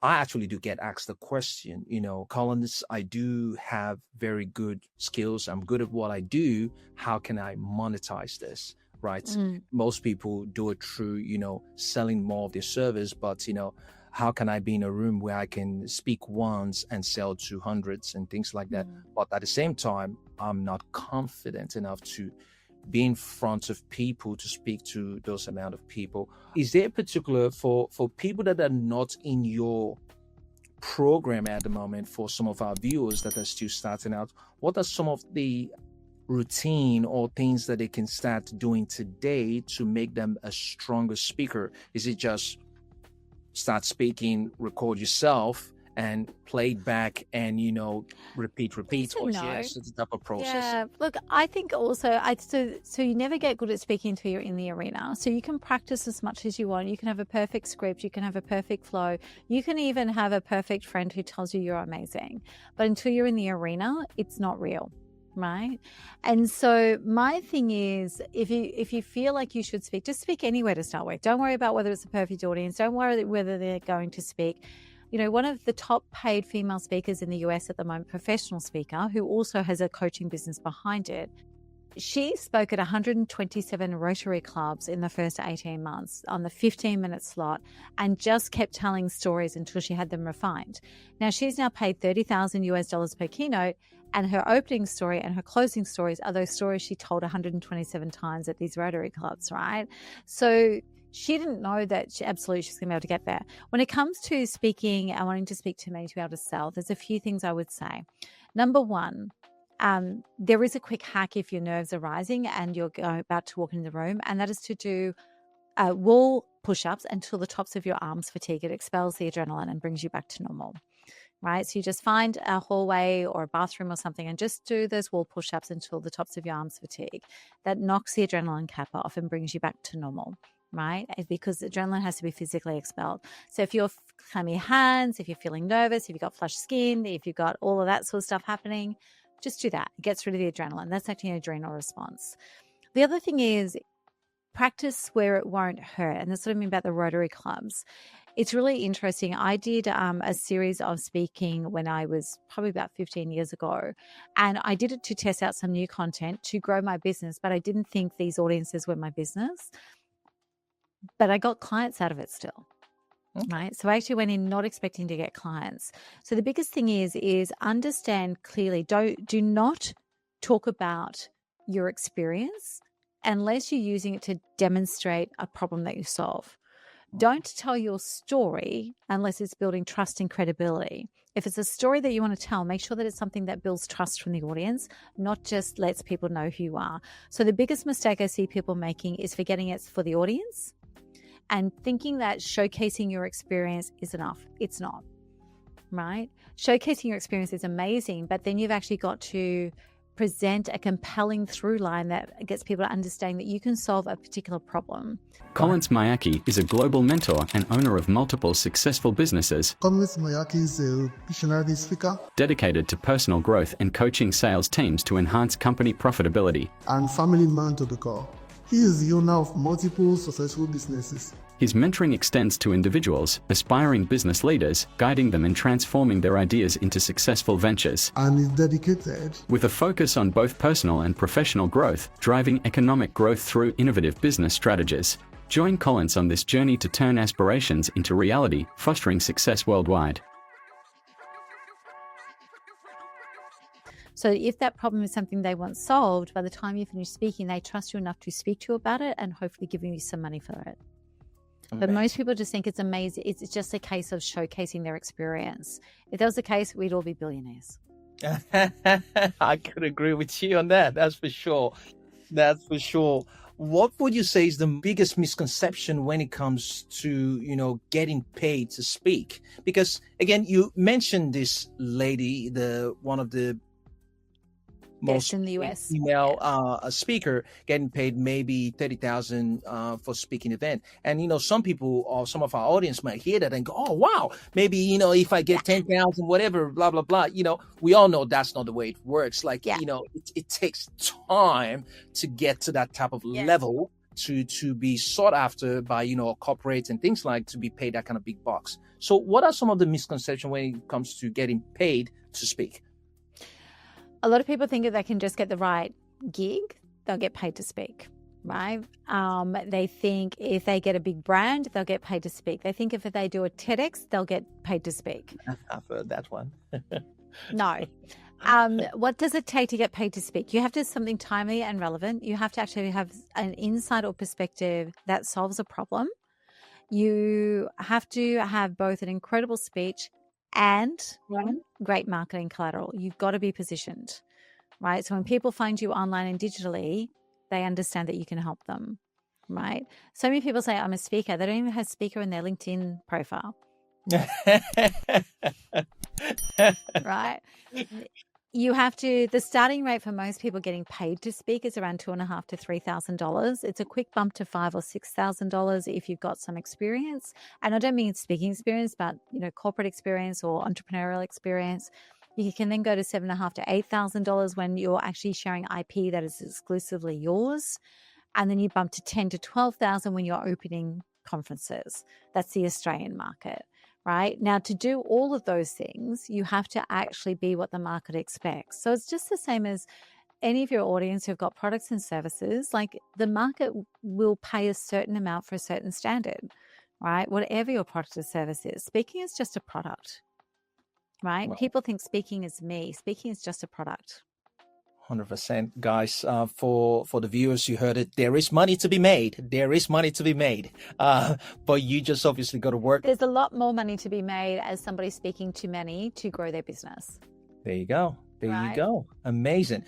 I actually do get asked the question, Collins, I do have very good skills. I'm good at what I do. How can I monetize this? Right. Most people do it through, selling more of their service, but, how can I be in a room where I can speak once and sell to hundreds and things like that? But at the same time, I'm not confident enough to be in front of people to speak to those amount of people. Is there a particular for people that are not in your program at the moment, for some of our viewers that are still starting out, what are some of the routine or things that they can start doing today to make them a stronger speaker? Is it just start speaking, record yourself and play it back and, repeat, or yes, it's a type of process? Yeah, look, I think also, so you never get good at speaking until you're in the arena. So you can practice as much as you want. You can have a perfect script. You can have a perfect flow. You can even have a perfect friend who tells you you're amazing. But until you're in the arena, it's not real. Right. And so my thing is, if you feel like you should speak, just speak anywhere to start with. Don't worry about whether it's a perfect audience. Don't worry whether they're going to speak. One of the top paid female speakers in the US at the moment, professional speaker, who also has a coaching business behind it, she spoke at 127 Rotary clubs in the first 18 months on the 15-minute slot and just kept telling stories until she had them refined. Now, she's now paid $30,000 per keynote, and her opening story and her closing stories are those stories she told 127 times at these Rotary clubs, right? So she didn't know that she's going to be able to get there. When it comes to speaking and wanting to speak to many to be able to sell, there's a few things I would say. Number one, there is a quick hack if your nerves are rising and you're about to walk in the room, and that is to do wall push-ups until the tops of your arms fatigue. It expels the adrenaline and brings you back to normal, right? So you just find a hallway or a bathroom or something and just do those wall push-ups until the tops of your arms fatigue. That knocks the adrenaline cap off and brings you back to normal, right? Because adrenaline has to be physically expelled. So if you're clammy hands, if you're feeling nervous, if you've got flushed skin, if you've got all of that sort of stuff happening, just do that. It gets rid of the adrenaline. That's actually an adrenal response. The other thing is practice where it won't hurt. And that's what I mean about the Rotary clubs. It's really interesting. I did a series of speaking when I was probably about 15 years ago. And I did it to test out some new content to grow my business. But I didn't think these audiences were my business. But I got clients out of it still. Okay. Right. So I actually went in not expecting to get clients. So the biggest thing is understand clearly. Do not talk about your experience unless you're using it to demonstrate a problem that you solve. Don't tell your story unless it's building trust and credibility. If it's a story that you want to tell, make sure that it's something that builds trust from the audience, not just lets people know who you are. So the biggest mistake I see people making is forgetting it's for the audience and thinking that showcasing your experience is enough. It's not, right? Showcasing your experience is amazing, but then you've actually got to present a compelling through line that gets people to understand that you can solve a particular problem. Collins Mayaki is a global mentor and owner of multiple successful businesses. Collins Mayaki is a visionary speaker dedicated to personal growth and coaching sales teams to enhance company profitability. And family man to the core. He is the owner of multiple successful businesses. His mentoring extends to individuals, aspiring business leaders, guiding them and transforming their ideas into successful ventures. And is dedicated with a focus on both personal and professional growth, driving economic growth through innovative business strategies. Join Collins on this journey to turn aspirations into reality, fostering success worldwide. So if that problem is something they want solved, by the time you finish speaking, they trust you enough to speak to you about it and hopefully giving you some money for it. Amazing. But most people just think it's amazing. It's just a case of showcasing their experience. If that was the case, we'd all be billionaires. I could agree with you on that. That's for sure. That's for sure. What would you say is the biggest misconception when it comes to, getting paid to speak? Because again, you mentioned this lady, one of the most in the US female speaker getting paid maybe $30,000 for speaking event. And some people or some of our audience might hear that and go, oh wow, maybe if I get 10,000 whatever, blah blah blah. We all know that's not the way it works. Like it takes time to get to that type of level to be sought after by, corporates and things like to be paid that kind of big bucks. So what are some of the misconceptions when it comes to getting paid to speak? A lot of people think if they can just get the right gig, they'll get paid to speak, right? They think if they get a big brand, they'll get paid to speak. They think if they do a TEDx, they'll get paid to speak. I've heard that one. No. What does it take to get paid to speak? You have to do something timely and relevant. You have to actually have an insight or perspective that solves a problem. You have to have both an incredible speech and great marketing collateral. You've got to be positioned, right? So when people find you online and digitally, they understand that you can help them, right? So many people say, I'm a speaker. They don't even have speaker in their LinkedIn profile. Right? You have to, the starting rate for most people getting paid to speak is around $2,500 to $3,000. It's a quick bump to $5,000 or $6,000 if you've got some experience. And I don't mean speaking experience, but corporate experience or entrepreneurial experience. You can then go to $7,500 to $8,000 when you're actually sharing IP that is exclusively yours. And then you bump to $10,000 to $12,000 when you're opening conferences. That's the Australian market. Right? Now, to do all of those things, you have to actually be what the market expects. So it's just the same as any of your audience who've got products and services. Like, the market will pay a certain amount for a certain standard, right? Whatever your product or service is. Speaking is just a product, right? Well, people think speaking is me. Speaking is just a product. 100%, guys. For the viewers, you heard it. There is money to be made. There is money to be made. But you just obviously got to work. There's a lot more money to be made as somebody speaking to many to grow their business. There you go. There you go. Amazing.